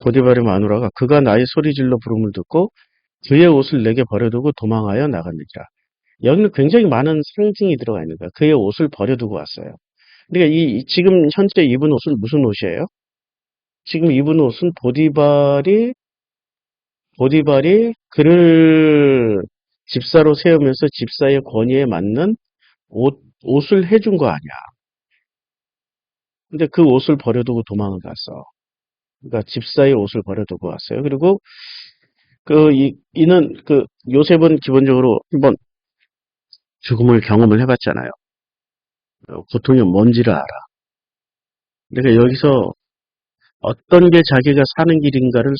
보디발의 마누라가 그가 나의 소리질러 부름을 듣고 그의 옷을 내게 버려두고 도망하여 나갔느니라. 여기는 굉장히 많은 상징이 들어가 있는 거야. 그의 옷을 버려두고 왔어요. 그러니까 지금 현재 입은 옷은 무슨 옷이에요? 지금 입은 옷은 보디발이 그를 집사로 세우면서 집사의 권위에 맞는 옷을 해준 거 아니야. 근데 그 옷을 버려두고 도망을 갔어. 그러니까 집사의 옷을 버려두고 왔어요. 그리고 이는 요셉은 기본적으로 한번 죽음을 경험을 해봤잖아요. 고통이 뭔지를 알아. 그러니까 여기서 어떤 게 자기가 사는 길인가를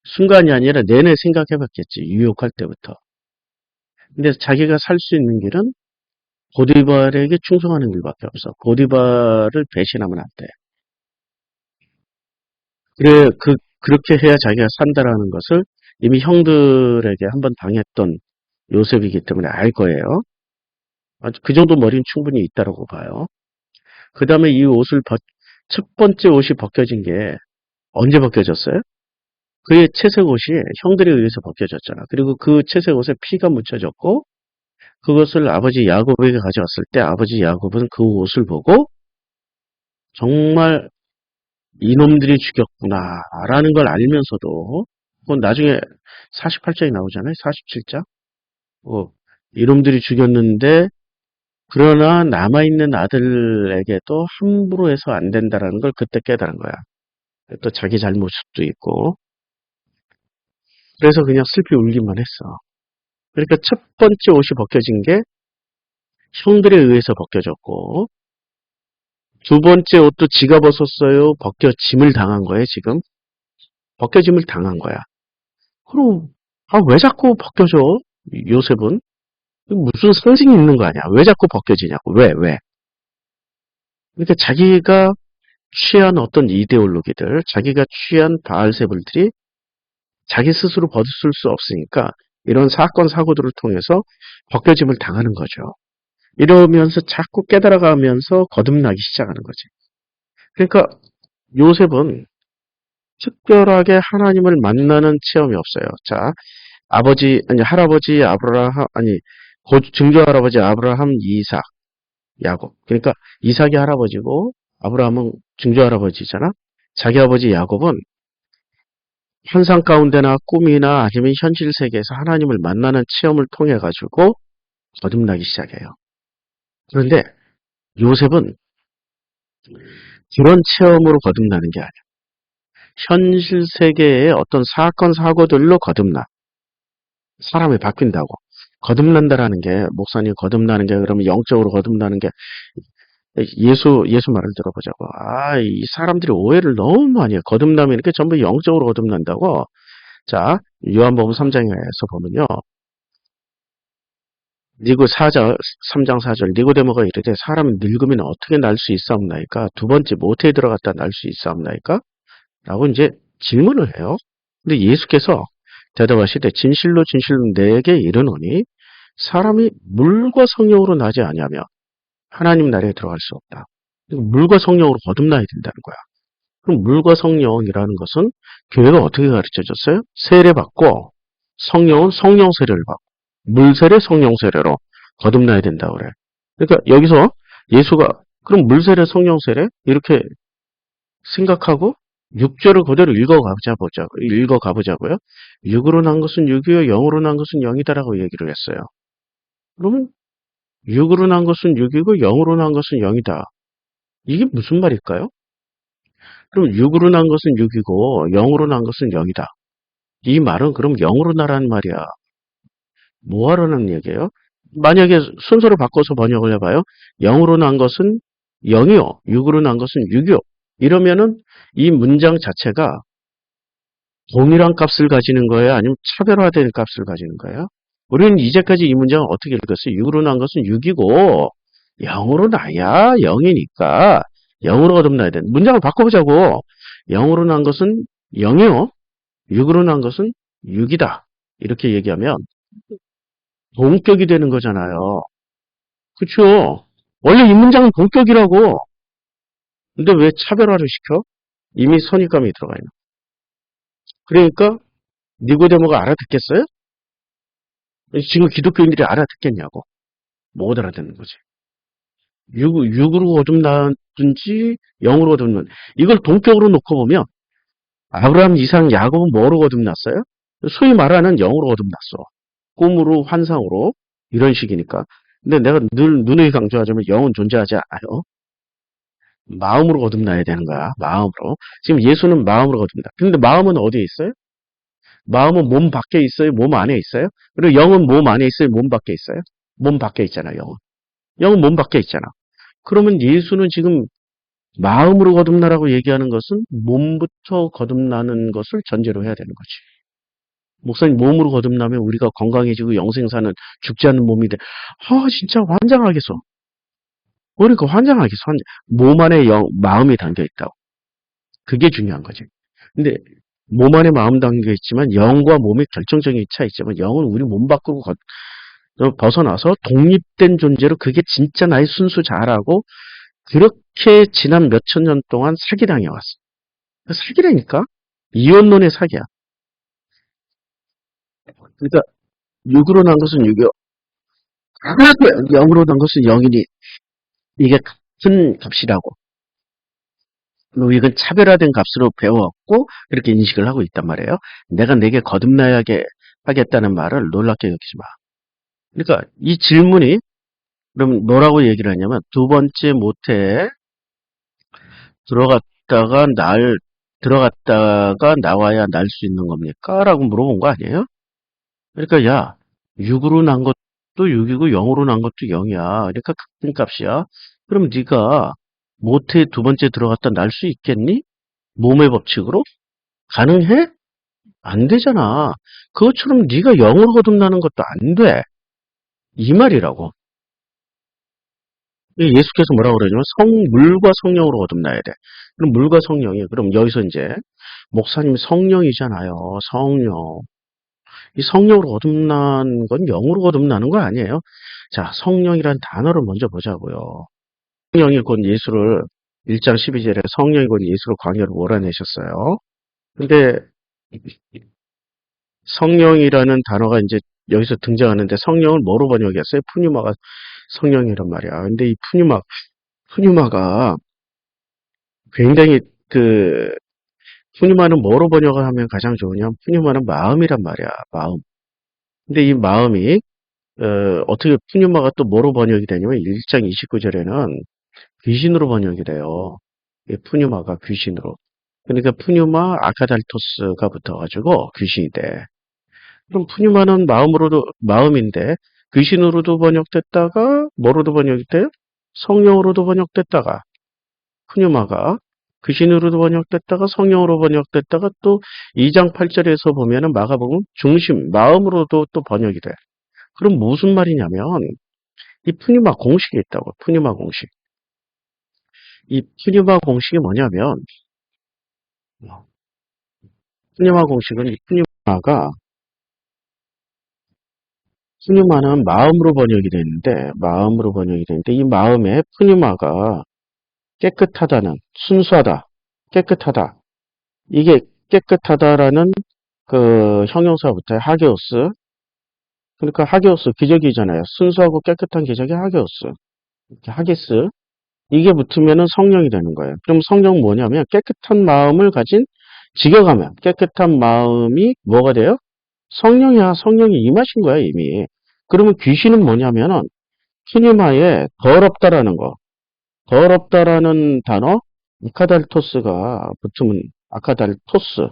순간이 아니라 내내 생각해봤겠지. 유혹할 때부터. 근데 자기가 살 수 있는 길은 보디발에게 충성하는 길밖에 없어. 보디발을 배신하면 안 돼. 그래, 그렇게 해야 자기가 산다라는 것을 이미 형들에게 한번 당했던 요셉이기 때문에 알 거예요. 아주 그 정도 머리는 충분히 있다라고 봐요. 그 다음에 첫 번째 옷이 벗겨진 게 언제 벗겨졌어요? 그의 채색 옷이 형들에 의해서 벗겨졌잖아. 그리고 그 채색 옷에 피가 묻혀졌고 그것을 아버지 야곱에게 가져왔을 때 아버지 야곱은 그 옷을 보고 정말 이놈들이 죽였구나라는 걸 알면서도 그건 나중에 48장이 나오잖아요. 47장. 이놈들이 죽였는데 그러나 남아있는 아들에게도 함부로 해서 안 된다라는 걸 그때 깨달은 거야. 또 자기 잘못도 있고. 그래서 그냥 슬피 울기만 했어. 그러니까 첫 번째 옷이 벗겨진 게 형들에 의해서 벗겨졌고 두 번째 옷도 지가 벗었어요. 벗겨짐을 당한 거예요, 지금. 벗겨짐을 당한 거야. 그럼 왜 자꾸 벗겨져? 요셉은 무슨 상징이 있는 거 아니야? 왜 자꾸 벗겨지냐고. 왜? 그러니까 자기가 취한 어떤 이데올로기들, 자기가 취한 바알세불들이 자기 스스로 벗을 수 없으니까 이런 사건 사고들을 통해서 벗겨짐을 당하는 거죠. 이러면서 자꾸 깨달아가면서 거듭나기 시작하는 거지. 그러니까 요셉은 특별하게 하나님을 만나는 체험이 없어요. 자, 할아버지 아브라함, 증조 할아버지 아브라함, 이삭, 야곱. 그러니까 이삭이 할아버지고 아브라함은 증조 할아버지잖아. 자기 아버지 야곱은 환상 가운데나 꿈이나 아니면 현실 세계에서 하나님을 만나는 체험을 통해 가지고 거듭나기 시작해요. 그런데 요셉은 그런 체험으로 거듭나는 게 아니야. 현실 세계의 어떤 사건 사고들로 거듭나. 사람이 바뀐다고. 거듭난다라는 게 목사님 거듭나는 게 그러면 영적으로 거듭나는 게 예수 말을 들어보자고. 이 사람들이 오해를 너무 많이 해. 거듭나면 이렇게 전부 영적으로 거듭난다고. 자, 요한복음 3장에서 보면요. 3장 4절 니고데모가 이르되 사람이 늙으면 어떻게 날 수 있사옵나이까? 두 번째 모태에 들어갔다 날 수 있사옵나이까? 라고 이제 질문을 해요. 근데 예수께서 대답하시되 진실로 진실로 내게 이르노니 사람이 물과 성령으로 나지 아니하며 하나님 나라에 들어갈 수 없다. 물과 성령으로 거듭나야 된다는 거야. 그럼 물과 성령이라는 것은 교회가 어떻게 가르쳐줬어요? 세례받고 성령은 성령 세례를 받고 물 세례, 성령 세례로 거듭나야 된다고 그래. 그러니까 여기서 예수가 그럼 물 세례, 성령 세례 이렇게 생각하고 6절을 그대로 읽어가보자고요. 육으로 난 것은 육이요, 영으로 난 것은 영이다라고 얘기를 했어요. 그러면 육으로 난 것은 육이고 영으로 난 것은 영이다. 이게 무슨 말일까요? 그럼 육으로 난 것은 육이고 영으로 난 것은 영이다. 이 말은 그럼 영으로 나라는 말이야. 뭐 하라는 얘기예요? 만약에 순서를 바꿔서 번역을 해봐요. 영으로 난 것은 영이요, 육으로 난 것은 육이요. 이러면은 이 문장 자체가 동일한 값을 가지는 거예요? 아니면 차별화된 값을 가지는 거예요? 우리는 이제까지 이 문장을 어떻게 읽었어요? 육으로 난 것은 육이고 영으로 나야 영이니까 영으로 거듭나야 돼. 문장을 바꿔보자고. 영으로 난 것은 영이요. 육으로 난 것은 육이다. 이렇게 얘기하면 동격이 되는 거잖아요. 그쵸? 원래 이 문장은 동격이라고. 근데 왜 차별화를 시켜? 이미 선입감이 들어가 있는. 그러니까 니고데모가 알아듣겠어요? 지금 기독교인들이 알아듣겠냐고. 못 알아듣는 거지. 육으로 거듭나든지 영으로 거듭나. 이걸 동격으로 놓고 보면 아브라함, 이삭, 야곱은 뭐로 거듭났어요? 소위 말하는 영으로 거듭났어. 꿈으로, 환상으로. 이런 식이니까. 근데 내가 늘 누누이 강조하자면 영은 존재하지 않아요. 마음으로 거듭나야 되는 거야. 마음으로. 지금 예수는 마음으로 거듭나. 근데 마음은 어디에 있어요? 마음은 몸 밖에 있어요? 몸 안에 있어요? 그리고 영은 몸 안에 있어요? 몸 밖에 있어요? 몸 밖에 있잖아, 영은. 영은 몸 밖에 있잖아. 그러면 예수는 지금 마음으로 거듭나라고 얘기하는 것은 몸부터 거듭나는 것을 전제로 해야 되는 거지. 목사님 몸으로 거듭나면 우리가 건강해지고 영생 사는 죽지 않는 몸이 돼. 아 진짜 환장하겠어. 그러니까 환장하겠어. 몸 안에 마음이 담겨 있다고. 그게 중요한 거지. 근데 몸 안에 마음 담겨 있지만 영과 몸이 결정적인 차이 있지만 영은 우리 몸 밖으로 벗어나서 독립된 존재로 그게 진짜 나의 순수 자아라고 그렇게 지난 몇천 년 동안 사기당해 왔어. 사기라니까? 이원론의 사기야. 그러니까 육으로 난 것은 육이요. 영으로 난 것은 영이니 이게 같은 값이라고. 이건 차별화된 값으로 배워왔고 그렇게 인식을 하고 있단 말이에요. 내가 내게 거듭나게 하겠다는 말을 놀랍게 여기지 마. 그러니까 이 질문이 그럼 뭐라고 얘기를 하냐면 두 번째 모태에 들어갔다가 들어갔다가 나와야 날 수 있는 겁니까? 라고 물어본 거 아니에요? 그러니까 야, 6으로 난 것도 6이고 0으로 난 것도 0이야. 그러니까 같은 값이야. 그럼 네가 모태에 두 번째 들어갔다 날 수 있겠니? 몸의 법칙으로? 가능해? 안 되잖아. 그것처럼 네가 0으로 거듭나는 것도 안 돼. 이 말이라고. 예수께서 뭐라고 그러냐면 물과 성령으로 거듭나야 돼. 그럼 물과 성령이 그럼 여기서 이제 목사님 성령이잖아요. 성령. 이 성령으로 거듭난 건 영으로 거듭나는 거 아니에요? 자, 성령이란 단어를 먼저 보자고요. 성령이 곧 예수를 1장 12절에 성령이 곧 예수를 광야로 몰아내셨어요. 근데 성령이라는 단어가 이제 여기서 등장하는데 성령을 뭐로 번역했어요? 푸뉴마가 성령이란 말이야. 근데 이 푸뉴마가 굉장히 푸뉴마는 뭐로 번역을 하면 가장 좋으냐? 푸뉴마는 마음이란 말이야. 마음. 근데 이 마음이 어떻게 푸뉴마가 또 뭐로 번역이 되냐면 1장 29절에는 귀신으로 번역이 돼요. 푸뉴마가 귀신으로. 그러니까 푸뉴마 아카달토스가 붙어가지고 귀신이 돼. 그럼 푸뉴마는 마음인데 귀신으로도 번역됐다가 뭐로도 번역이 돼요? 성령으로도 번역됐다가 푸뉴마가 귀신으로도 번역됐다가 성령으로 번역됐다가 또 2장 8절에서 보면은 마가복음 중심 마음으로도 또 번역이 돼. 그럼 무슨 말이냐면 이 푸뉴마 공식이 있다고. 푸뉴마 공식. 이 푸뉴마 공식이 뭐냐면 푸뉴마 공식은 이 푸뉴마는 마음으로 번역이 되는데 이 마음에 푸뉴마가 깨끗하다는 순수하다, 깨끗하다. 이게 깨끗하다라는 그 형용사부터 하게오스. 그러니까 하게오스 기적이잖아요. 순수하고 깨끗한 기적이 하게오스. 하게스. 이게 붙으면은 성령이 되는 거예요. 그럼 성령 뭐냐면 깨끗한 마음을 가진 직역하면 깨끗한 마음이 뭐가 돼요? 성령이야. 성령이 임하신 거야 이미. 그러면 귀신은 뭐냐면은 푸니마에 더럽다라는 거. 더럽다라는 단어 아카달토스가 붙으면 아카달토스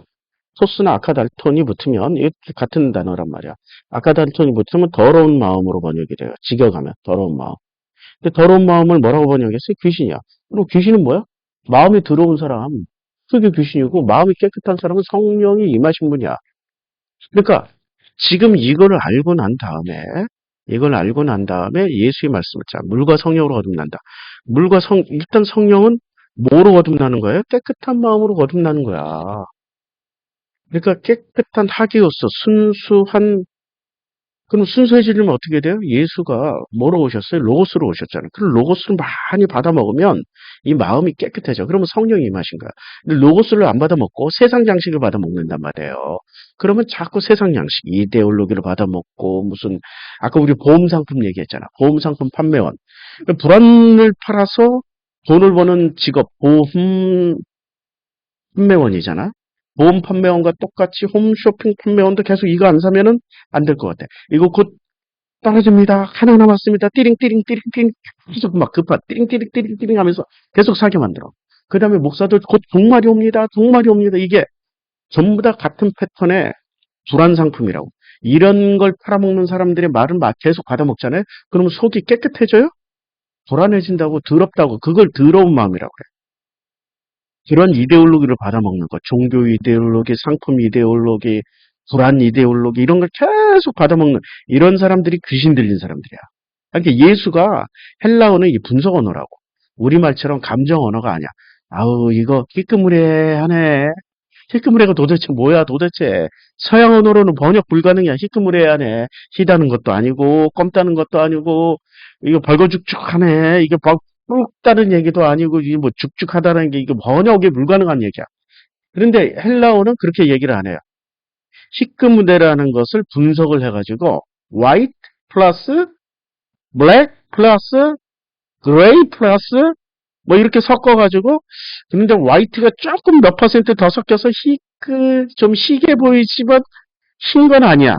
토스나 아카달톤이 붙으면 이게 같은 단어란 말이야. 아카달톤이 붙으면 더러운 마음으로 번역이 돼요. 직역하면 더러운 마음. 근데 더러운 마음을 뭐라고 번역했어요? 귀신이야. 그리고 귀신은 뭐야? 마음이 더러운 사람. 그게 귀신이고 마음이 깨끗한 사람은 성령이 임하신 분이야. 그러니까 지금 이걸 알고 난 다음에 예수의 말씀을 자 물과 성령으로 거듭난다. 일단 성령은 뭐로 거듭나는 거예요? 깨끗한 마음으로 거듭나는 거야. 그러니까 깨끗한 하기오스 순수한 그럼 순수해지려면 어떻게 돼요? 예수가 뭐로 오셨어요? 로고스로 오셨잖아요. 그럼 로고스를 많이 받아 먹으면 이 마음이 깨끗해져. 그러면 성령이 임하신 거야. 근데 로고스를 안 받아 먹고 세상 양식을 받아 먹는단 말이에요. 그러면 자꾸 세상 양식, 이데올로기를 받아 먹고 무슨 아까 우리 보험 상품 얘기했잖아. 보험 상품 판매원. 불안을 팔아서 돈을 버는 직업, 보험 판매원이잖아. 보험 판매원과 똑같이 홈쇼핑 판매원도 계속 이거 안 사면은 안 될 것 같아. 이거 곧 떨어집니다. 하나 남았습니다. 띠링 띠링 띠링 띠링 계속 막 급하 띠링 띠링 띠링 띠링 하면서 계속 사게 만들어. 그 다음에 목사도 곧 종말이 옵니다. 종말이 옵니다. 이게 전부 다 같은 패턴의 불안 상품이라고. 이런 걸 팔아먹는 사람들의 말을 막 계속 받아먹잖아요. 그러면 속이 깨끗해져요? 불안해진다고 더럽다고 그걸 더러운 마음이라고 그래. 그런 이데올로기를 받아먹는 것, 종교 이데올로기, 상품 이데올로기, 불안 이데올로기 이런 걸 계속 받아먹는 이런 사람들이 귀신 들린 사람들이야. 그러니까 예수가 헬라어는 이 분석 언어라고. 우리말처럼 감정 언어가 아니야. 아우 이거 희끄무레하네. 희끄무레가 도대체 뭐야 도대체. 서양 언어로는 번역 불가능이야. 희끄무레하네. 희다는 것도 아니고 껌 따는 것도 아니고 이거 벌거죽죽하네. 이게 뚝 따는 얘기도 아니고 이게 뭐 죽죽하다는 게 이게 번역이 불가능한 얘기야. 그런데 헬라어는 그렇게 얘기를 안 해요. 희끄무레라는 것을 분석을 해가지고 white 플러스 black 플러스 gray 플러스 뭐 이렇게 섞어가지고 근데 화이트가 조금 몇 퍼센트 더 섞여서 좀 희게 보이지만 흰 건 아니야.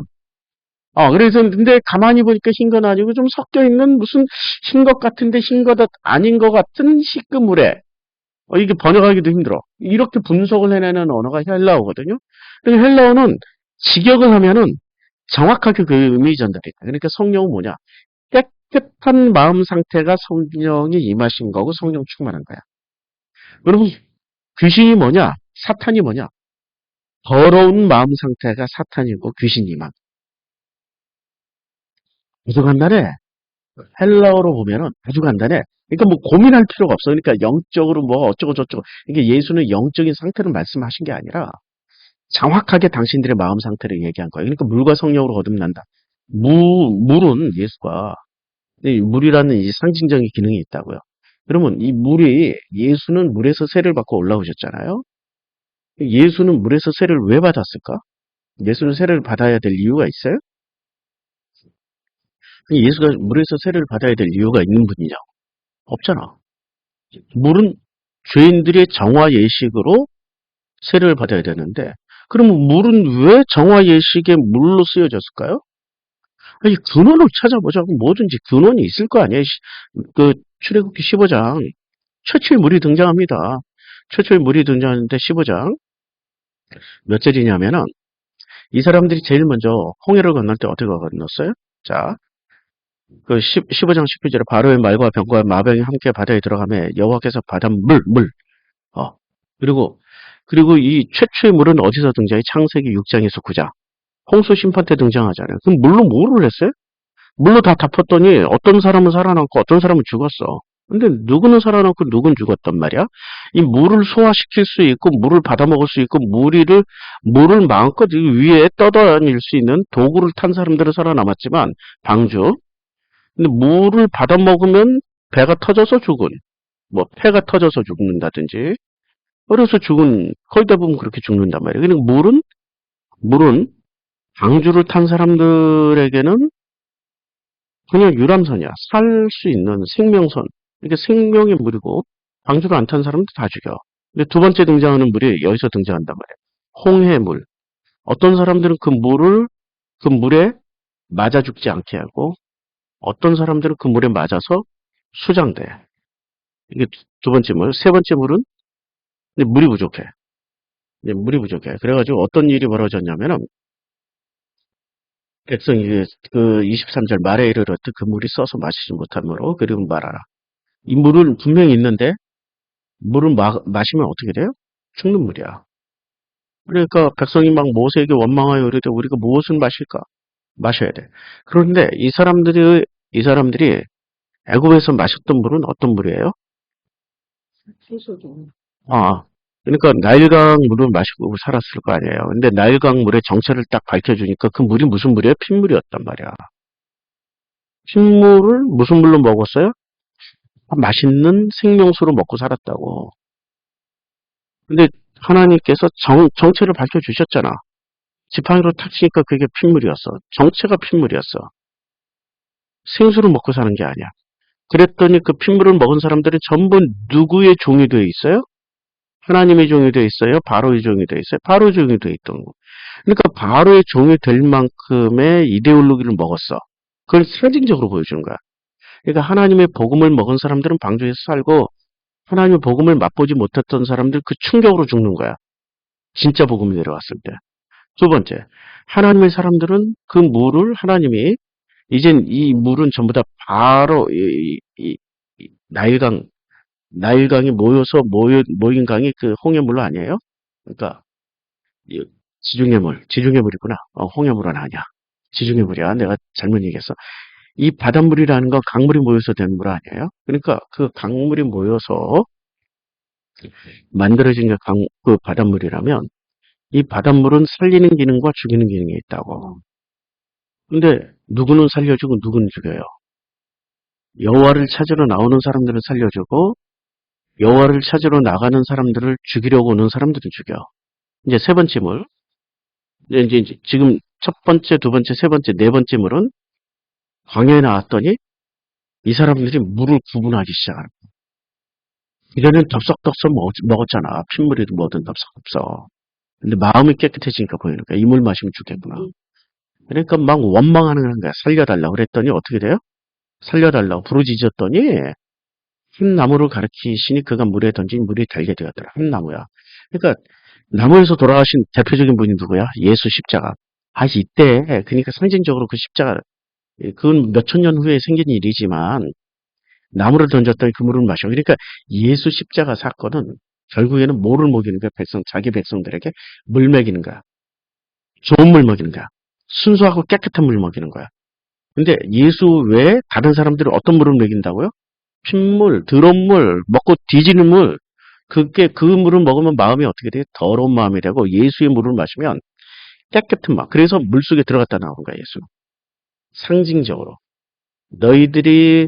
그래서 근데 가만히 보니까 흰 건 아니고 좀 섞여 있는 무슨 흰 것 같은데 흰 것 아닌 것 같은 희끄무레. 이게 번역하기도 힘들어. 이렇게 분석을 해내는 언어가 헬라어거든요. 그리고 헬라어는 직역을 하면은 정확하게 그 의미 전달이 돼. 그러니까 성령은 뭐냐? 깨끗한 마음 상태가 성령이 임하신 거고 성령 충만한 거야. 여러분, 귀신이 뭐냐? 사탄이 뭐냐? 더러운 마음 상태가 사탄이고 귀신이만. 아주 간단해. 헬라어로 보면은 아주 간단해. 그러니까 뭐 고민할 필요가 없어. 그러니까 영적으로 뭐 어쩌고 저쩌고. 이게 예수는 영적인 상태를 말씀하신 게 아니라 정확하게 당신들의 마음 상태를 얘기한 거예요. 그러니까 물과 성령으로 거듭난다. 물은 예수가 이 물이라는 이 상징적인 기능이 있다고요. 그러면 이 물이 예수는 물에서 세를 받고 올라오셨잖아요. 예수는 물에서 세를 왜 받았을까? 예수는 세를 받아야 될 이유가 있어요? 예수가 물에서 세를 받아야 될 이유가 있는 분이냐? 없잖아. 물은 죄인들의 정화 예식으로 세를 받아야 되는데, 그러면 물은 왜 정화 예식의 물로 쓰여졌을까요? 이 근원을 찾아보자. 뭐든지 근원이 있을 거 아니에요. 그 출애굽기 15장 최초의 물이 등장합니다. 최초의 물이 등장하는데 15장 몇 절이냐면은 이 사람들이 제일 먼저 홍해를 건널 때 어떻게 건넜어요? 자, 그 15장 19절에 바로의 말과 병과 마병이 함께 바다에 들어가며 여호와께서 바닷물 어 그리고 이 최초의 물은 어디서 등장해? 창세기 6장에서 9장 홍수 심판 때 등장하잖아요. 그럼 물로 뭐를 했어요? 물로 다 덮었더니 어떤 사람은 살아남고 어떤 사람은 죽었어. 근데 누구는 살아남고 누구는 죽었단 말이야. 이 물을 소화시킬 수 있고 물을 받아먹을 수 있고 물을 마음껏 위에 떠다닐 수 있는 도구를 탄 사람들은 살아남았지만 방주. 근데 물을 받아먹으면 배가 터져서 죽은 뭐 폐가 터져서 죽는다든지 어려서 죽은 거의 대부분 그렇게 죽는단 말이에요. 그러니까 물은 방주를 탄 사람들에게는 그냥 유람선이야. 살 수 있는 생명선. 이게 생명의 물이고 방주를 안 탄 사람도 다 죽여. 근데 두 번째 등장하는 물이 여기서 등장한단 말이에요. 홍해물. 어떤 사람들은 그 물에 맞아 죽지 않게 하고 어떤 사람들은 그 물에 맞아서 수장돼. 이게 두 번째 물. 세 번째 물은 근데 물이 부족해. 물이 부족해. 그래가지고 어떤 일이 벌어졌냐면은 백성이 그 23절 말에 이르렀듯 그 물이 써서 마시지 못함으로 그리고 말하라. 이 물은 분명히 있는데 물을 마시면 어떻게 돼요? 죽는 물이야. 그러니까 백성이 막 모세에게 원망하여 이르되 우리가 무엇을 마실까? 마셔야 돼. 그런데 이 사람들이 애굽에서 마셨던 물은 어떤 물이에요? 아, 그러니까 나일강 물을 마시고 살았을 거 아니에요. 근데 나일강 물의 정체를 딱 밝혀주니까 그 물이 무슨 물이에요? 핏물이었단 말이야. 핏물을 무슨 물로 먹었어요? 맛있는 생명수로 먹고 살았다고. 근데 하나님께서 정체를 밝혀주셨잖아. 지팡이로 탁 치니까 그게 핏물이었어. 정체가 핏물이었어. 생수를 먹고 사는 게 아니야. 그랬더니 그 핏물을 먹은 사람들이 전부 누구의 종이 되어 있어요? 하나님의 종이 되어 있어요? 바로의 종이 되어 있어요? 바로의 종이 되어 있던 거. 그러니까 바로의 종이 될 만큼의 이데올로기를 먹었어. 그걸 상징적으로 보여주는 거야. 그러니까 하나님의 복음을 먹은 사람들은 방주에서 살고 하나님의 복음을 맛보지 못했던 사람들 그 충격으로 죽는 거야. 진짜 복음이 내려왔을 때. 두 번째, 하나님의 사람들은 그 물을 하나님이 이젠 이 물은 전부 다 바로 나일강 나일강이 모인 강이 그 홍해물 아니에요? 그러니까 지중해 지중해 물이구나. 홍해물은 아니야. 지중해 물이야. 내가 잘못 얘기했어. 이 바닷물이라는 건 강물이 모여서 된 물 아니에요? 그러니까 그 강물이 모여서 만들어진 그 바닷물이라면 이 바닷물은 살리는 기능과 죽이는 기능이 있다고. 근데 누구는 살려주고 누구는 죽여요. 여호와를 찾으러 나오는 사람들을 살려주고 여호와를 찾으러 나가는 사람들을 죽이려고 오는 사람들은 죽여. 이제 세 번째 물. 이제 지금 첫 번째, 두 번째, 세 번째, 네 번째 물은 광야에 나왔더니 이 사람들이 물을 구분하기 시작하는 거야. 이전엔 덥석덥석 먹었잖아. 핏물이든 뭐든 덥석덥석. 근데 마음이 깨끗해지니까 보이는 거야. 이 물 마시면 죽겠구나. 그러니까 막 원망하는 거야. 살려달라고 그랬더니 어떻게 돼요? 살려달라고 부르짖었더니 한 나무를 가리키시니 그가 물에 던진 물이 달게 되었더라. 한 나무야. 그러니까 나무에서 돌아가신 대표적인 분이 누구야? 예수 십자가. 이때 그러니까 상징적으로 그 십자가 그건 몇천 년 후에 생긴 일이지만 나무를 던졌더니 그 물을 마셔. 그러니까 예수 십자가 사건은 결국에는 뭐를 먹이는 거야? 자기 백성들에게 물 먹이는 거야. 좋은 물 먹이는 거야. 순수하고 깨끗한 물 먹이는 거야. 근데 예수 외에 다른 사람들은 어떤 물을 먹인다고요? 핏물, 더러운 물, 먹고 뒤지는 물. 그 물을 먹으면 마음이 어떻게 돼? 더러운 마음이 되고 예수의 물을 마시면 깨끗한 마음. 그래서 물 속에 들어갔다 나오는 거야, 예수는. 상징적으로. 너희들이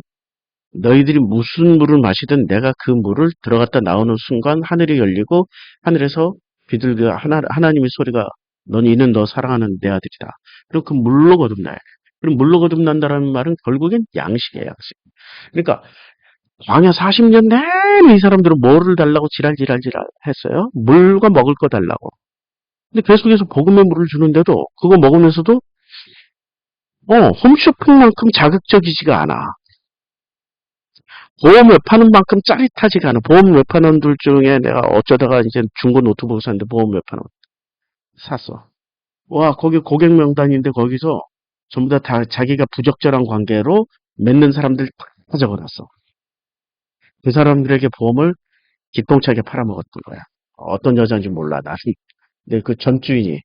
무슨 물을 마시든 내가 그 물을 들어갔다 나오는 순간 하늘이 열리고 하늘에서 비둘기 하나님의 소리가 넌 이는 너 사랑하는 내 아들이다. 그리고 그 물로 거듭나야 돼. 그럼 물로 거듭난다는 말은 결국엔 양식이에요, 양식. 그러니까 광야 40년 내내 이 사람들은 뭐를 달라고 지랄 했어요? 물과 먹을 거 달라고. 근데 계속해서 복음의 물을 주는데도 그거 먹으면서도 홈쇼핑만큼 자극적이지가 않아. 보험 외파는 만큼 짜릿하지가 않아. 보험 외파원들 중에 내가 어쩌다가 이제 중고 노트북 샀는데 보험 외파원 샀어. 와, 거기 고객 명단인데 거기서 전부 다 자기가 부적절한 관계로 맺는 사람들 다 적어놨어. 그 사람들에게 보험을 기똥차게 팔아먹었던 거야. 어떤 여자인지 몰라. 나는. 근데 그 전 주인이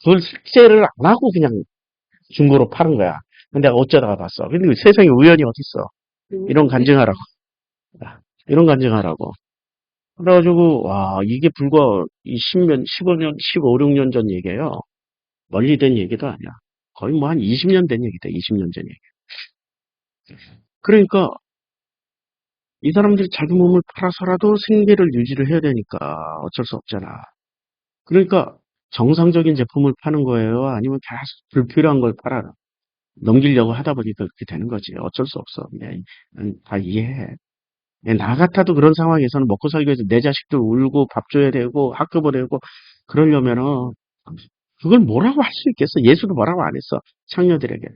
그걸 삭제를 안 하고 그냥 중고로 파는 거야. 근데 내가 어쩌다가 봤어. 근데 세상에 우연이 어딨어. 이런 간증하라고. 이런 간증하라고. 그래가지고, 와, 이게 불과 10년, 15년, 15, 16년 전 얘기예요. 멀리 된 얘기도 아니야. 거의 뭐 한 20년 된 얘기다. 20년 전 얘기. 그러니까 이 사람들이 자기 몸을 팔아서라도 생계를 유지를 해야 되니까 어쩔 수 없잖아. 그러니까 정상적인 제품을 파는 거예요? 아니면 계속 불필요한 걸 팔아라. 넘기려고 하다 보니까 그렇게 되는 거지. 어쩔 수 없어. 다 이해해. 나 같아도 그런 상황에서는 먹고 살기 위해서 내 자식들 울고 밥 줘야 되고 학교 보내고 그러려면은 그걸 뭐라고 할 수 있겠어? 예수도 뭐라고 안 했어. 창녀들에게.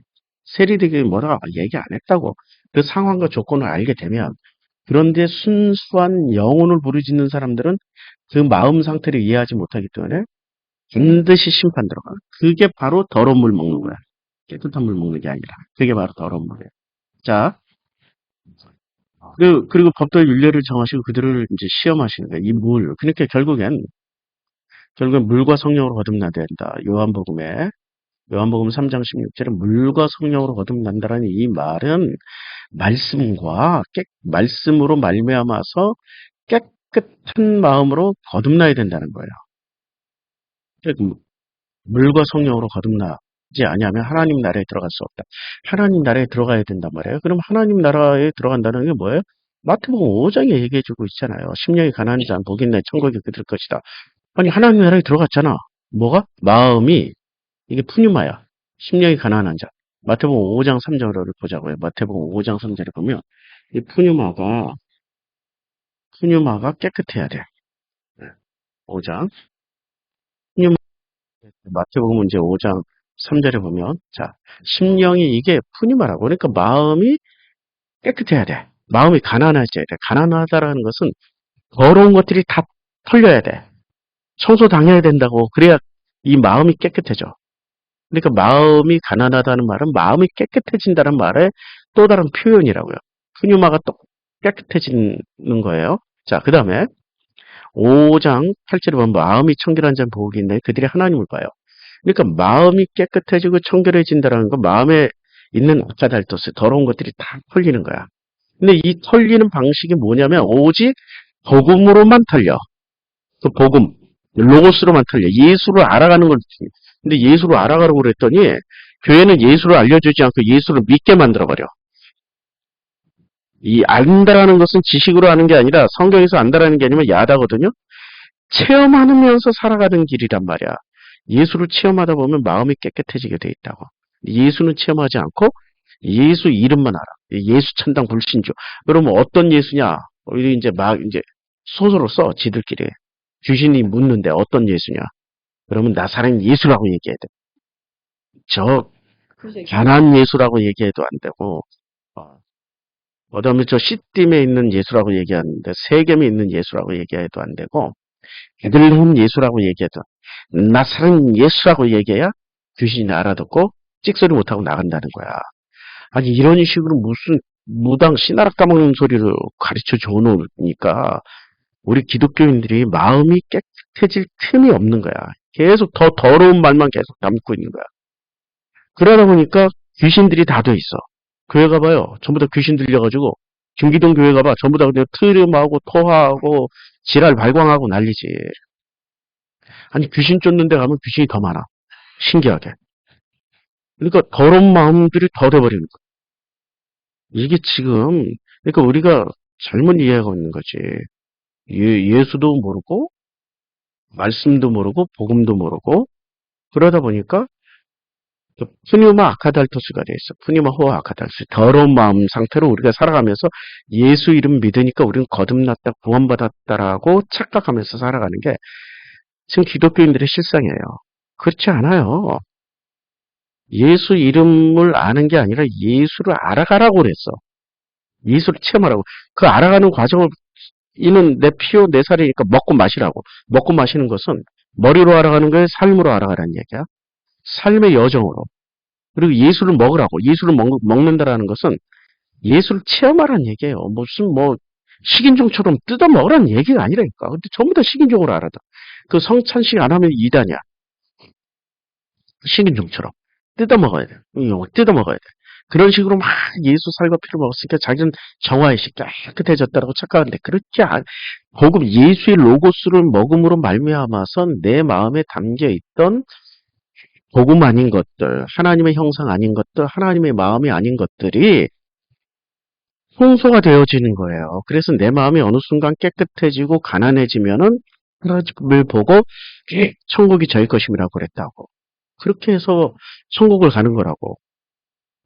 세리들에게 뭐라고 얘기 안 했다고. 그 상황과 조건을 알게 되면 그런데 순수한 영혼을 부르짖는 사람들은 그 마음 상태를 이해하지 못하기 때문에 반드시 심판 들어가. 그게 바로 더러운 물 먹는 거야. 깨끗한 물 먹는 게 아니라. 그게 바로 더러운 물이에요. 자, 그리고 법도의 윤례를 정하시고 그들을 이제 시험하시는 거예요. 이 물. 그러니까 결국엔 물과 성령으로 거듭나야 된다. 요한복음 3장 16절에 물과 성령으로 거듭난다라는 이 말은 말씀으로 말미암아서 깨끗한 마음으로 거듭나야 된다는 거예요. 그러니까 물과 성령으로 거듭나지 아니하면 하나님 나라에 들어갈 수 없다. 하나님 나라에 들어가야 된단 말이에요. 그럼 하나님 나라에 들어간다는 게 뭐예요? 마태복음 5장에 얘기해주고 있잖아요. 심령이 가난한 자는 복이 있네 천국에 그들 것이다. 아니 하나님 나라에 들어갔잖아. 뭐가? 마음이 이게 푸뉴마야. 심령이 가난한 자. 마태복음 5장 3절을 보자고요. 마태복음 5장 3절에 보면 이 푸뉴마가 깨끗해야 돼. 5장. 마태복음 이제 5장 3절에 보면 자 심령이 이게 푸니마라고 그러니까 마음이 깨끗해야 돼. 마음이 가난해져야 돼. 가난하다라는 것은 더러운 것들이 다 털려야 돼. 청소당해야 된다고. 그래야 이 마음이 깨끗해져. 그러니까 마음이 가난하다는 말은 마음이 깨끗해진다는 말의 또 다른 표현이라고요. 푸뉴마가 또 깨끗해지는 거예요. 자, 그 다음에 5장 8절에 보면 마음이 청결한 자는 복이 있네. 그들이 하나님을 봐요. 그러니까 마음이 깨끗해지고 청결해진다는 건 마음에 있는 아까달토스 더러운 것들이 다 털리는 거야. 근데 이 털리는 방식이 뭐냐면 오직 복음으로만 털려. 그 복음, 로고스로만 털려. 예수를 알아가는 걸. 근데 예수를 알아가려고 그랬더니 교회는 예수를 알려주지 않고 예수를 믿게 만들어버려. 이 안다라는 것은 지식으로 아는 게 아니라 성경에서 안다라는 게 아니면 야다거든요. 체험하면서 살아가는 길이란 말이야. 예수를 체험하다 보면 마음이 깨끗해지게 돼 있다고. 예수는 체험하지 않고 예수 이름만 알아. 예수 천당 불신주. 그러면 어떤 예수냐? 이제 막 이제 소설을 써 지들끼리. 귀신이 묻는데 어떤 예수냐? 그러면 나사렛 예수라고 얘기해야 돼. 저 가난 예수라고 얘기해도 안 되고, 그다음에 저 시딤에 있는 예수라고 얘기하는데 세겜에 있는 예수라고 얘기해도 안 되고, 베들레헴 예수라고 얘기해도 나사렛 예수라고 얘기해야 귀신이 알아듣고 찍소리 못하고 나간다는 거야. 아니 이런 식으로 무슨 무당 신하락 까먹는 소리를 가르쳐 줘놓으니까 우리 기독교인들이 마음이 깨끗해질 틈이 없는 거야. 계속 더 더러운 말만 계속 담고 있는 거야. 그러다 보니까 귀신들이 다 돼 있어. 교회 가봐요. 전부 다 귀신 들려가지고 중기동 교회 가봐. 전부 다 그냥 트림하고 토하고 지랄 발광하고 난리지. 아니 귀신 쫓는 데 가면 귀신이 더 많아. 신기하게. 그러니까 더러운 마음들이 더 돼버리는 거야. 이게 지금 그러니까 우리가 잘못 이해하고 있는 거지. 예수도 모르고 말씀도 모르고 복음도 모르고 그러다 보니까 푸니마 아카달토스가 돼 있어. 푸니마 호아 아카달토스. 더러운 마음 상태로 우리가 살아가면서 예수 이름 믿으니까 우리는 거듭났다, 구원받았다라고 착각하면서 살아가는 게 지금 기독교인들의 실상이에요. 그렇지 않아요. 예수 이름을 아는 게 아니라 예수를 알아가라고 그랬어. 예수를 체험하라고. 그 알아가는 과정을 이는 내 피요 내 살이니까 먹고 마시라고. 먹고 마시는 것은 머리로 알아가는 거에 삶으로 알아가라는 얘기야. 삶의 여정으로. 그리고 예수를 먹으라고. 예수를 먹는다라는 것은 예수를 체험하라는 얘기예요. 무슨 뭐 식인종처럼 뜯어 먹으라는 얘기가 아니라니까. 근데 전부 다 식인종으로 알아다. 그 성찬식 안 하면 이단이야. 식인종처럼. 뜯어 먹어야 돼. 뜯어 먹어야 돼. 그런 식으로 막 예수 살과 피를 먹었으니까 자기는 정화의식 깨끗해졌다라고 착각하는데 그렇지 않아. 복음 예수의 로고스를 먹음으로 말미암아서 내 마음에 담겨 있던 복음 아닌 것들, 하나님의 형상 아닌 것들, 하나님의 마음이 아닌 것들이 홍소가 되어지는 거예요. 그래서 내 마음이 어느 순간 깨끗해지고 가난해지면은 하나님을 보고 천국이 저희 것임이라고 그랬다고. 그렇게 해서 천국을 가는 거라고.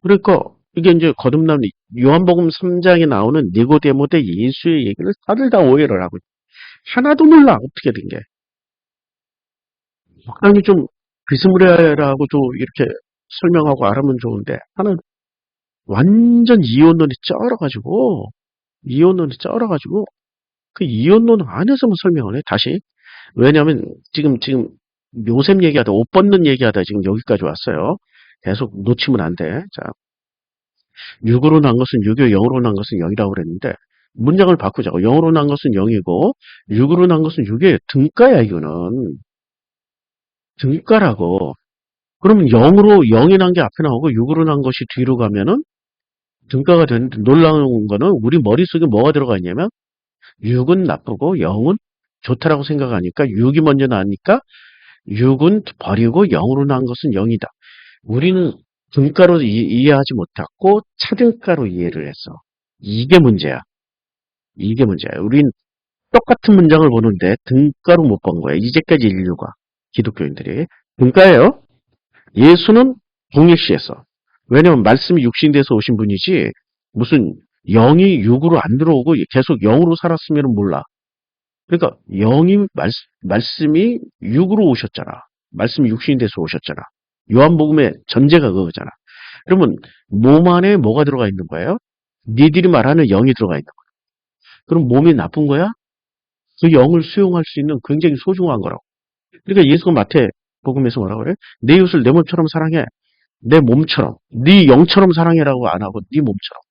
그러니까 이게 이제 거듭난 요한복음 3장에 나오는 니고데모 대 예수의 얘기를 다들 다 오해를 하고 하나도 몰라 어떻게 된 게. 적당히 좀 비스무리하고 좀 이렇게 설명하고 알아면 좋은데 하나 완전 이혼론이 쩔어가지고 그 이혼론 안에서만 설명을 해 다시. 왜냐하면 지금 요셉 얘기하다 옷 벗는 얘기하다 지금 여기까지 왔어요. 계속 놓치면 안 돼. 자, 육으로 난 것은 6이요, 영으로 난 것은 0이라고 그랬는데 문장을 바꾸자고. 영으로 난 것은 0이고 육으로 난 것은 6이에요. 등가야 이거는. 등가라고. 그러면 0이 난 게 앞에 나오고 6으로 난 것이 뒤로 가면은 등가가 되는데 놀라운 거는 우리 머릿속에 뭐가 들어가 있냐면 육은 나쁘고 영은 좋다라고 생각하니까 육이 먼저 나니까 육은 버리고 영으로 난 것은 영이다. 우리는 등가로 이해하지 못했고 차등가로 이해를 했어. 이게 문제야. 이게 문제야. 우린 똑같은 문장을 보는데 등가로 못 본 거야. 이제까지 인류가 기독교인들이 등가예요. 예수는 동일시했어. 왜냐면 말씀이 육신돼서 오신 분이지 무슨 영이 육으로 안 들어오고 계속 영으로 살았으면 몰라. 그러니까 영이 말씀이 육으로 오셨잖아. 말씀이 육신이 돼서 오셨잖아. 요한복음의 전제가 그거잖아. 그러면 몸 안에 뭐가 들어가 있는 거예요? 니들이 말하는 영이 들어가 있는 거야. 그럼 몸이 나쁜 거야? 그 영을 수용할 수 있는 굉장히 소중한 거라고. 그러니까 예수가 마태복음에서 뭐라고 그래? 내 이웃을 내 몸처럼 사랑해. 내 몸처럼. 네 영처럼 사랑해라고 안 하고 네 몸처럼.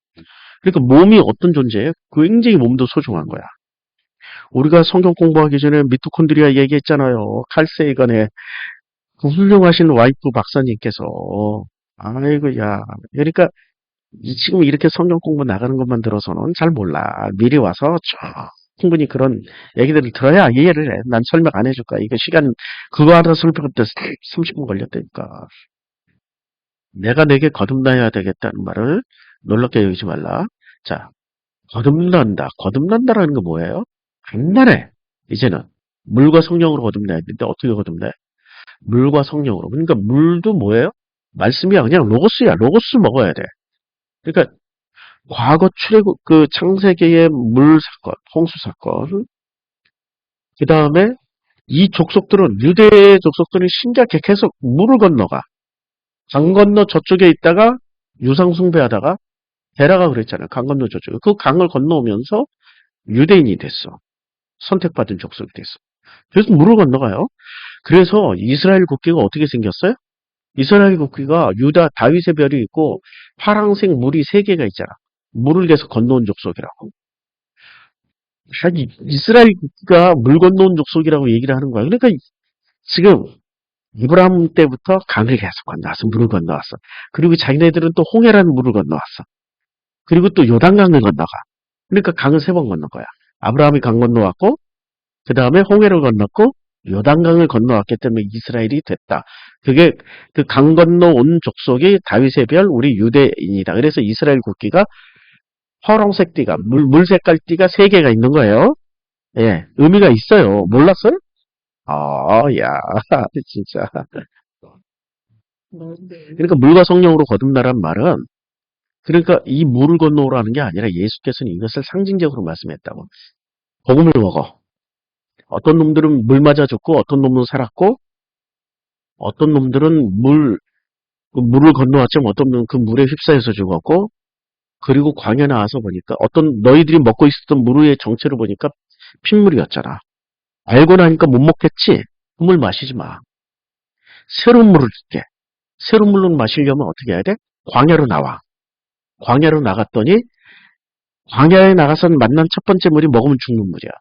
그러니까 몸이 어떤 존재예요? 굉장히 몸도 소중한 거야. 우리가 성경 공부하기 전에 미토콘드리아 얘기했잖아요. 칼 세이건의 그 훌륭하신 와이프 박사님께서. 아이고, 야. 그러니까 지금 이렇게 성경 공부 나가는 것만 들어서는 잘 몰라. 미리 와서 충분히 그런 얘기들을 들어야 이해를 해. 난 설명 안 해줄 거야. 이거 시간, 그거 하나 설명할 때 30분 걸렸다니까. 내가 내게 거듭나야 되겠다는 말을 놀랍게 여기지 말라. 자, 거듭난다. 거듭난다라는 게 뭐예요? 간단해. 이제는 물과 성령으로 거듭나야 되는데 어떻게 거듭나요? 물과 성령으로. 그러니까 물도 뭐예요? 말씀이야. 그냥 로고스야. 로고스 먹어야 돼. 그러니까 과거 출애굽 그 창세기의 물 사건, 홍수 사건. 그 다음에 이 족속들은 유대의 족속들은 신기하게 계속 물을 건너가. 강 건너 저쪽에 있다가 유상 숭배하다가 데라가 그랬잖아요. 강 건너 저쪽에. 그 강을 건너오면서 유대인이 됐어. 선택받은 족속이 됐어. 그래서 물을 건너가요. 그래서 이스라엘 국기가 어떻게 생겼어요? 이스라엘 국기가 유다 다윗의 별이 있고 파랑색 물이 세 개가 있잖아. 물을 계속 건너온 족속이라고. 이스라엘 국기가 물 건너온 족속이라고 얘기를 하는 거야. 그러니까 지금 이브라임 때부터 강을 계속 건너왔어. 물을 건너왔어. 그리고 자기네들은 또 홍해라는 물을 건너왔어. 그리고 또 요단강을 건너가. 그러니까 강을 세 번 건넌 거야. 아브라함이 강 건너왔고 그 다음에 홍해를 건넜고 요단강을 건너왔기 때문에 이스라엘이 됐다. 그게 그 강 건너 온 족속이 다윗의 별 우리 유대인이다. 그래서 이스라엘 국기가 파란색 띠가 물 색깔 띠가 세 개가 있는 거예요. 예, 의미가 있어요. 몰랐어요? 야, 진짜. 그러니까 물과 성령으로 거듭나란 말은 그러니까 이 물을 건너오라는 게 아니라 예수께서는 이것을 상징적으로 말씀했다고. 복음을 먹어. 어떤 놈들은 물 맞아 죽고 어떤 놈은 살았고 어떤 놈들은 그 물을 건너왔지만 어떤 놈은 그 물에 휩싸여서 죽었고 그리고 광야 나와서 보니까 어떤 너희들이 먹고 있었던 물의 정체를 보니까 핏물이었잖아. 알고 나니까 못 먹겠지? 그 물 마시지 마. 새로운 물을 줄게. 새로운 물을 마시려면 어떻게 해야 돼? 광야로 나와. 광야로 나갔더니 광야에 나가서 만난 첫 번째 물이 먹으면 죽는 물이야.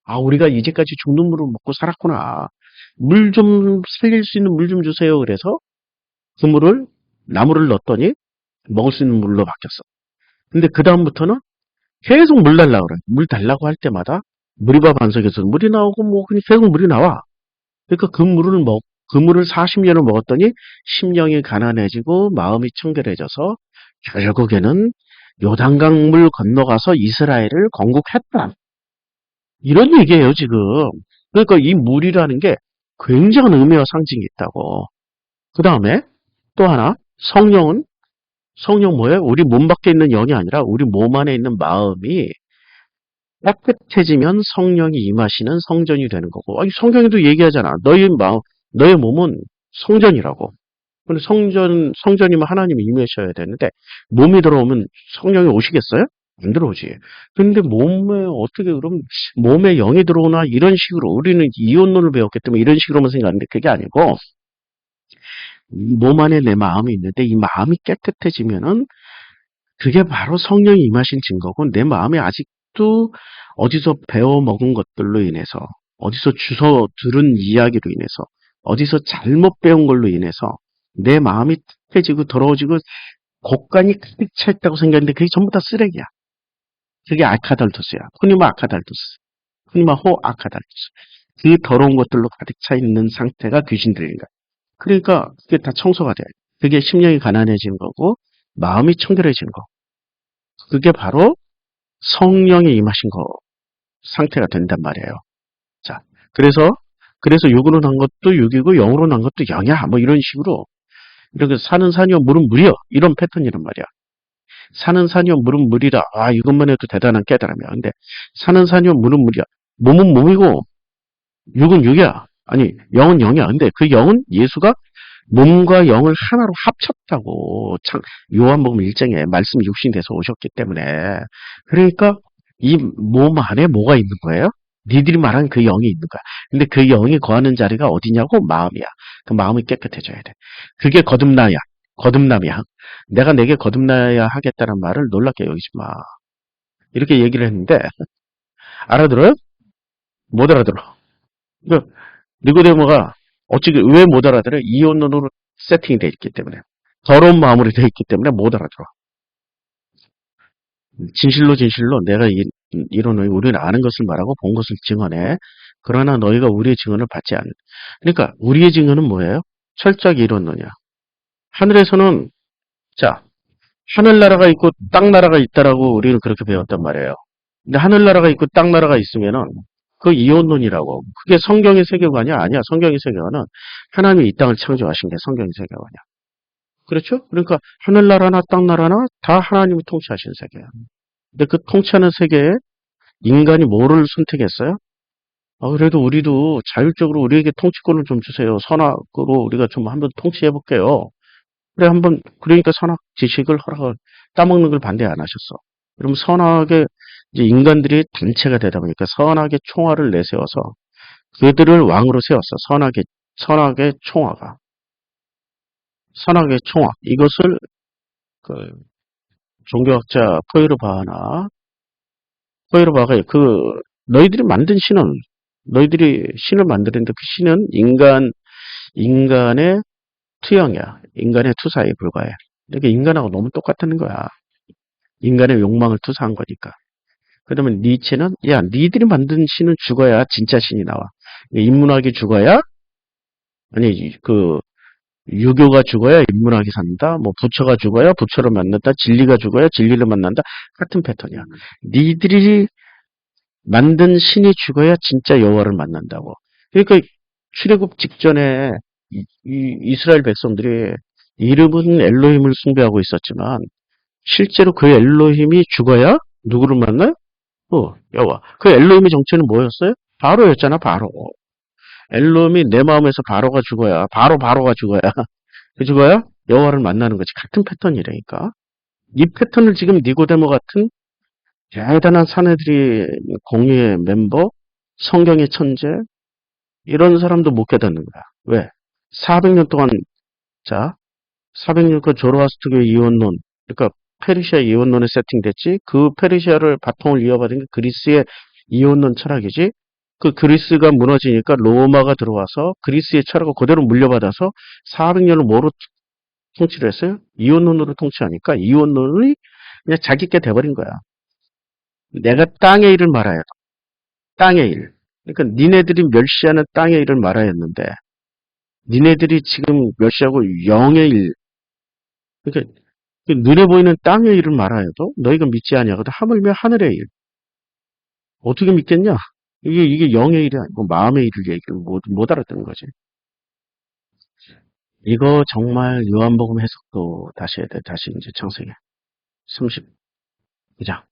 아, 우리가 이제까지 죽는 물을 먹고 살았구나. 물 좀 살릴 수 있는 물 좀 주세요. 그래서 그 물을 나무를 넣었더니 먹을 수 있는 물로 바뀌었어. 근데 그 다음부터는 계속 물 달라고 그래. 물 달라고 할 때마다 무리바 반석에서 물이 나오고 뭐 그냥 계속 물이 나와. 그러니까 그 물을 40년을 먹었더니 심령이 가난해지고 마음이 청결해져서 결국에는 요단강 물 건너가서 이스라엘을 건국했다. 이런 얘기예요, 지금. 그러니까 이 물이라는 게 굉장한 의미와 상징이 있다고. 그 다음에 또 하나, 성령 뭐예요? 우리 몸 밖에 있는 영이 아니라 우리 몸 안에 있는 마음이 깨끗해지면 성령이 임하시는 성전이 되는 거고. 아니, 성경에도 얘기하잖아. 너의 몸은 성전이라고. 근데 성전이면 하나님이 임하셔야 되는데, 몸이 들어오면 성령이 오시겠어요? 안 들어오지. 근데 몸에 어떻게 그럼 몸에 영이 들어오나 이런 식으로 우리는 이혼론을 배웠기 때문에 이런 식으로만 생각하는데 그게 아니고 몸 안에 내 마음이 있는데 이 마음이 깨끗해지면은 그게 바로 성령이 임하신 증거고 내 마음에 아직도 어디서 배워 먹은 것들로 인해서 어디서 주워 들은 이야기로 인해서 어디서 잘못 배운 걸로 인해서 내 마음이 탁해지고 더러워지고 곡간이 가득 차 있다고 생각했는데 그게 전부 다 쓰레기야. 그게 아카달토스야. 포니마 아카달토스. 흑마호 악하다. 그 더러운 것들로 가득 차 있는 상태가 귀신들인가. 그러니까 그게 다 청소가 돼요. 그게 심령이 가난해지는 거고 마음이 청결해지는 거. 그게 바로 성령이 임하신 거 상태가 된단 말이에요. 자, 그래서 육으로 난 것도 육이고 영으로 난 것도 영이야. 뭐 이런 식으로 이렇게 사는 산이요 물은 물이요. 이런 패턴이란 말이야. 사는 산이요 물은 물이라. 아, 이것만 해도 대단한 깨달음이야. 근데 사는 산이요 물은 물이야. 몸은 몸이고 육은 육이야. 아니, 영은 영이야. 근데 그 영은 예수가 몸과 영을 하나로 합쳤다고. 참, 요한복음 1장에 말씀이 육신이 돼서 오셨기 때문에. 그러니까 이 몸 안에 뭐가 있는 거예요? 니들이 말하는 그 영이 있는 거야. 근데 그 영이 거하는 자리가 어디냐고? 마음이야. 그 마음이 깨끗해져야 돼. 그게 거듭나야. 거듭남이야. 내가 내게 거듭나야 하겠다는 말을 놀랍게 여기지 마. 이렇게 얘기를 했는데 알아들어요? 못 알아들어. 그 니고데모가 어찌 왜 못 알아들어요? 이혼론으로 세팅이 돼 있기 때문에. 더러운 마음으로 돼 있기 때문에 못 알아들어. 진실로 내가 이론을 우리는 아는 것을 말하고 본 것을 증언해. 그러나 너희가 우리의 증언을 받지 않는. 그러니까 우리의 증언은 뭐예요? 철저하게 이론론이야. 하늘에서는 자 하늘나라가 있고 땅나라가 있다라고 우리는 그렇게 배웠단 말이에요. 근데 하늘나라가 있고 땅나라가 있으면은 그 이혼론이라고. 그게 성경의 세계관이 아니야. 성경의 세계관은 하나님이 이 땅을 창조하신 게 성경의 세계관이야. 그렇죠? 그러니까 하늘나라나 땅나라나 다 하나님이 통치하신 세계야. 근데 그 통치하는 세계에 인간이 뭐를 선택했어요? 그래도 우리도 자율적으로 우리에게 통치권을 좀 주세요. 선악으로 우리가 좀 한번 통치해 볼게요. 그래 한번 그러니까 선악 지식을 허락을 따먹는 걸 반대 안 하셨어. 그럼 선악의 이제 인간들이 단체가 되다 보니까 선악의 총화를 내세워서 그들을 왕으로 세웠어. 선악의 총화가 선악의 총화 이것을 그 종교학자 포이르바가 그 너희들이 만든 신은 너희들이 신을 만드는데 그 신은 인간의 투영이야. 인간의 투사에 불과해. 이렇게 인간하고 너무 똑같다는 거야. 인간의 욕망을 투사한 거니까. 그러면 니체는 야 니들이 만든 신은 죽어야 진짜 신이 나와. 인문학이 죽어야 아니 그 유교가 죽어야 인문학이 산다. 뭐 부처가 죽어야 부처를 만난다. 진리가 죽어야 진리를 만난다. 같은 패턴이야. 니들이 만든 신이 죽어야 진짜 여호와를 만난다고. 그러니까 출애굽 직전에 이스라엘 백성들이 이름은 엘로힘을 숭배하고 있었지만 실제로 그 엘로힘이 죽어야 누구를 만나요? 여호와. 그 엘로힘의 정체는 뭐였어요? 바로였잖아, 바로. 엘로힘이 내 마음에서 바로가 죽어야, 바로가 죽어야, 그 죽어야 여호와를 만나는 거지. 같은 패턴이라니까. 이 패턴을 지금 니고데모 같은 대단한 사내들이 공유의 멤버, 성경의 천재, 이런 사람도 못 깨닫는 거야. 왜? 400년 동안, 자, 400년 그 조로아스트교의 이원론, 그러니까 페르시아 이원론에 세팅됐지, 그 페르시아를 바통을 이어받은 게 그리스의 이원론 철학이지, 그 그리스가 무너지니까 로마가 들어와서 그리스의 철학을 그대로 물려받아서 400년을 뭐로 통치를 했어요? 이원론으로 통치하니까 이원론이 그냥 자기 게 돼버린 거야. 내가 땅의 일을 말아야 돼. 땅의 일. 그러니까 니네들이 멸시하는 땅의 일을 말아야 했는데 니네들이 지금 멸시하고 영의 일. 그러니까 눈에 보이는 땅의 일을 말하여도 너희가 믿지 아니하거든 하물며 하늘의 일. 어떻게 믿겠냐? 이게 영의 일이 아니고 마음의 일을 얘기를 못 알아듣는 거지. 이거 정말 요한복음 해석도 다시 해야 돼. 다시 이제 창세기 39장.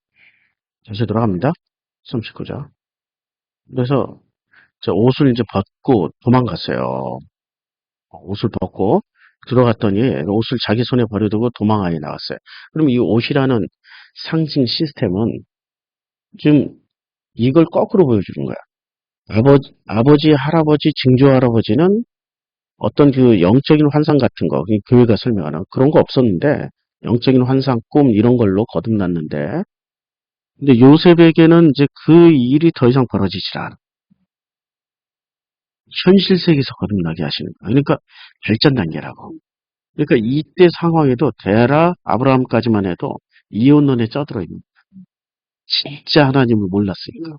다시 돌아갑니다. 39장. 그래서 저 옷을 이제 벗고 도망갔어요. 옷을 벗고 들어갔더니 옷을 자기 손에 버려두고 도망하니 나왔어요. 그럼 이 옷이라는 상징 시스템은 지금 이걸 거꾸로 보여주는 거야. 아버지, 할아버지, 증조 할아버지는 어떤 그 영적인 환상 같은 거, 교회가 설명하는 그런 거 없었는데, 영적인 환상, 꿈, 이런 걸로 거듭났는데, 근데 요셉에게는 이제 그 일이 더 이상 벌어지질 않아. 현실 세계에서 거듭나게 하시는 거야. 그러니까 발전 단계라고. 그러니까 이때 상황에도 데라, 아브라함까지만 해도 이혼론에 쪄들어 있는 거야. 진짜 하나님을 몰랐으니까.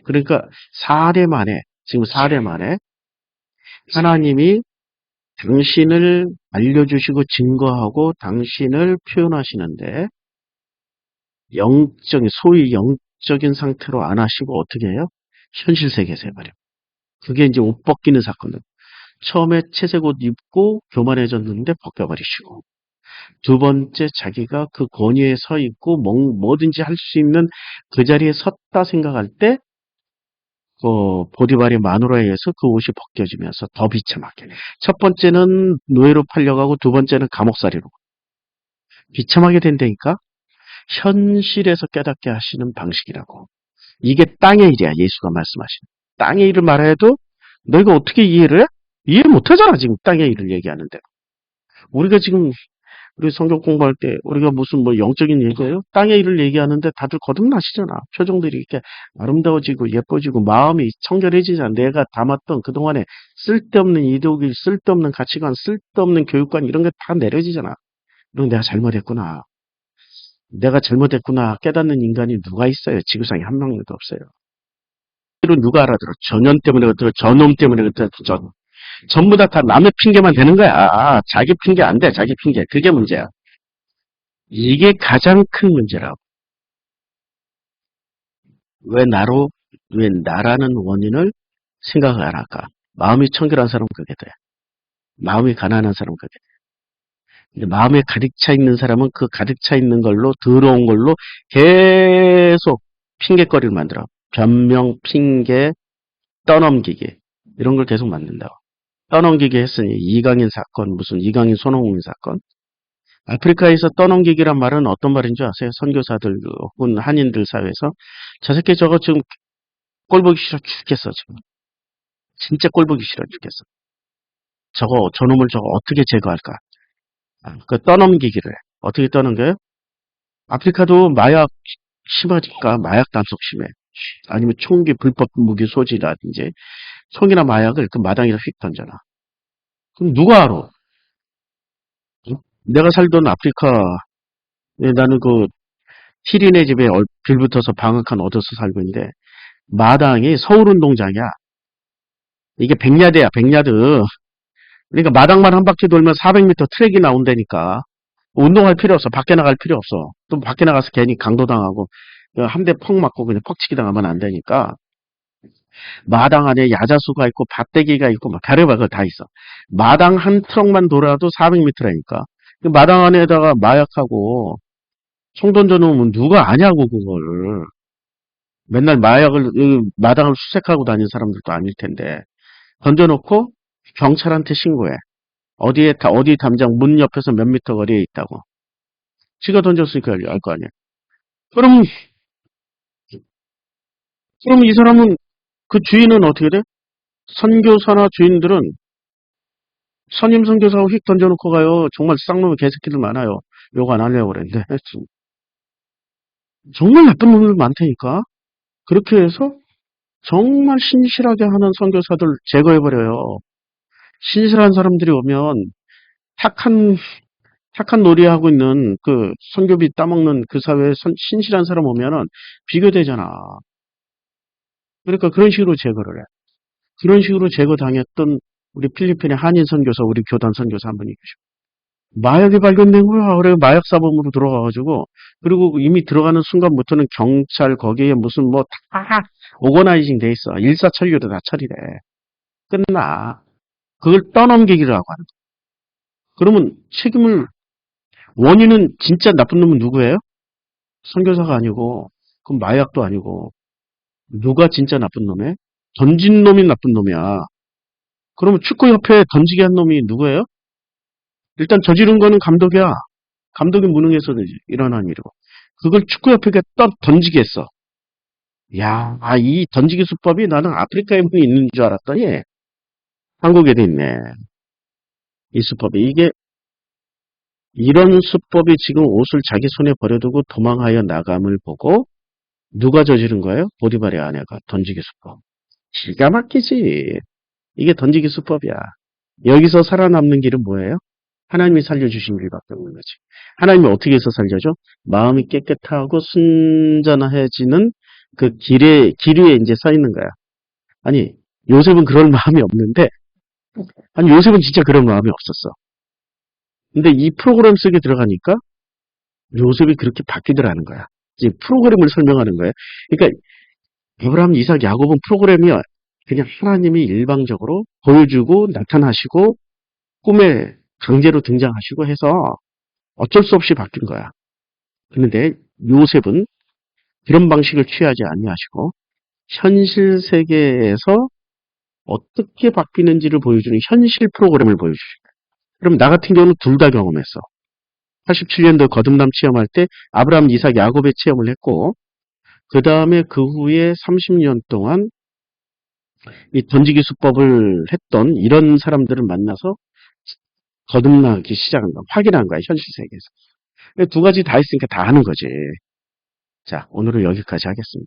그러니까 사례 만에, 지금 사례 만에 하나님이 당신을 알려주시고 증거하고 당신을 표현하시는데 소위 영적인 상태로 안 하시고 어떻게 해요? 현실 세계에서 해버려. 그게 이제 옷 벗기는 사건은 처음에 채색 옷 입고 교만해졌는데 벗겨버리시고 두 번째 자기가 그 권위에 서 있고 뭐든지 할 수 있는 그 자리에 섰다 생각할 때 보디발의 마누라에 의해서 그 옷이 벗겨지면서 더 비참하게. 첫 번째는 노예로 팔려가고 두 번째는 감옥살이로. 비참하게 된다니까? 현실에서 깨닫게 하시는 방식이라고. 이게 땅의 일이야, 예수가 말씀하신. 땅의 일을 말해도 너희가 어떻게 이해를 해? 이해 못하잖아, 지금 땅의 일을 얘기하는데. 우리가 지금 우리 성경 공부할 때 우리가 무슨 뭐 영적인 얘기예요? 땅의 일을 얘기하는데 다들 거듭나시잖아. 표정들이 이렇게 아름다워지고 예뻐지고 마음이 청결해지잖아. 내가 담았던 그동안에 쓸데없는 이데올로기, 쓸데없는 가치관, 쓸데없는 교육관 이런 게 다 내려지잖아. 그럼 내가 잘못했구나. 내가 잘못했구나 깨닫는 인간이 누가 있어요? 지구상에 한 명도 없어요. 이로 누가 알아들어? 전염 때문에 그렇다, 저놈 때문에 그렇다, 전부 다 남의 핑계만 되는 거야. 자기 핑계 안 돼, 자기 핑계. 그게 문제야. 이게 가장 큰 문제라고. 왜 나라는 원인을 생각을 안 할까? 마음이 청결한 사람은 그게 돼. 마음이 가난한 사람은 그게 돼. 근데 마음에 가득 차 있는 사람은 그 가득 차 있는 걸로, 더러운 걸로 계속 핑계거리를 만들어. 변명, 핑계, 떠넘기기. 이런 걸 계속 만든다고. 떠넘기기 했으니 이강인 사건, 무슨 이강인 손흥민 사건. 아프리카에서 떠넘기기란 말은 어떤 말인 줄 아세요? 선교사들 혹은 한인들 사회에서 저 새끼 저거 지금 꼴보기 싫어 죽겠어 지금. 진짜 꼴보기 싫어 죽겠어. 저놈을 저거 어떻게 제거할까? 그 떠넘기기를 해. 어떻게 떠넘겨요? 아프리카도 마약 심하니까 마약 단속 심해. 아니면 총기 불법 무기 소지라든지 총이나 마약을 그 마당에다 휙 던져놔. 그럼 누가 알아? 내가 살던 아프리카 나는 그 티린의 집에 빌붙어서 방학 한 얻어서 살고 있는데 마당이 서울운동장이야. 이게 100야드야, 100야드. 그러니까 마당만 한 바퀴 돌면 400m 트랙이 나온다니까. 운동할 필요 없어. 밖에 나갈 필요 없어. 또 밖에 나가서 괜히 강도당하고 한 대 퍽 맞고 그냥 퍽치기 당하면 안 되니까. 마당 안에 야자수가 있고 밭대기가 있고 막 별의별 거 다 있어. 마당 한 트럭만 돌아도 400m라니까. 마당 안에다가 마약하고 총 던져놓으면 누가 아냐고 그걸. 맨날 마당을 수색하고 다니는 사람들도 아닐 텐데 던져놓고 경찰한테 신고해. 어디 담장 문 옆에서 몇 미터 거리에 있다고. 지가 던졌으니까 알 거 아니야. 그럼 이 사람은 그 주인은 어떻게 돼? 선교사나 주인들은 선임 선교사하고 휙 던져놓고 가요. 정말 쌍놈의 개새끼들 많아요. 욕 안 하려고 그랬는데 정말 나쁜 놈들 많다니까. 그렇게 해서 정말 신실하게 하는 선교사들 제거해버려요. 신실한 사람들이 오면 착한 놀이하고 있는 그 선교비 따먹는 그 사회에 신실한 사람 오면은 비교되잖아. 그러니까 그런 식으로 제거를 해. 그런 식으로 제거당했던 우리 필리핀의 한인 선교사, 우리 교단 선교사 한 분이 계시고. 마약이 발견된 거야. 그래, 마약 사범으로 들어가가지고. 그리고 이미 들어가는 순간부터는 경찰, 거기에 무슨 뭐 다 오거나이징 돼 있어. 일사천리로 다 처리돼. 끝나. 그걸 떠넘기기라고 하는 거야. 그러면 원인은 진짜 나쁜 놈은 누구예요? 선교사가 아니고, 그럼 마약도 아니고, 누가 진짜 나쁜 놈이에요? 던진 놈이 나쁜 놈이야. 그러면 축구협회에 던지게 한 놈이 누구예요? 일단 저지른 거는 감독이야. 감독이 무능해서 일어난 일이고. 그걸 축구협회가 던지게 했어. 야, 이 던지기 수법이 나는 아프리카에만 있는 줄 알았더니 한국에도 있네. 이 수법이. 이런 수법이 지금 옷을 자기 손에 버려두고 도망하여 나감을 보고 누가 저지른 거예요? 보디발의 아내가 던지기 수법. 기가 막히지. 이게 던지기 수법이야. 여기서 살아남는 길은 뭐예요? 하나님이 살려주신 길밖에 없는 거지. 하나님이 어떻게 해서 살려줘? 마음이 깨끗하고 순전해지는 그 길 위에 이제 서 있는 거야. 아니, 요셉은 그럴 마음이 없는데, 아니, 요셉은 진짜 그런 마음이 없었어. 근데 이 프로그램 속에 들어가니까 요셉이 그렇게 바뀌더라는 거야. 이제 프로그램을 설명하는 거예요. 그러니까 아브라함, 이삭, 야곱은 프로그램이 그냥 하나님이 일방적으로 보여주고 나타나시고 꿈에 강제로 등장하시고 해서 어쩔 수 없이 바뀐 거야. 그런데 요셉은 그런 방식을 취하지 아니하시고 현실 세계에서 어떻게 바뀌는지를 보여주는 현실 프로그램을 보여주시고, 그럼 나 같은 경우는 둘 다 경험했어. 87년도 거듭남 체험할 때 아브라함, 이삭, 야곱의 체험을 했고, 그 다음에 그 후에 30년 동안 이 던지기 수법을 했던 이런 사람들을 만나서 거듭나기 시작한 거야. 확인한 거야, 현실 세계에서. 두 가지 다 있으니까 다 하는 거지. 자, 오늘은 여기까지 하겠습니다.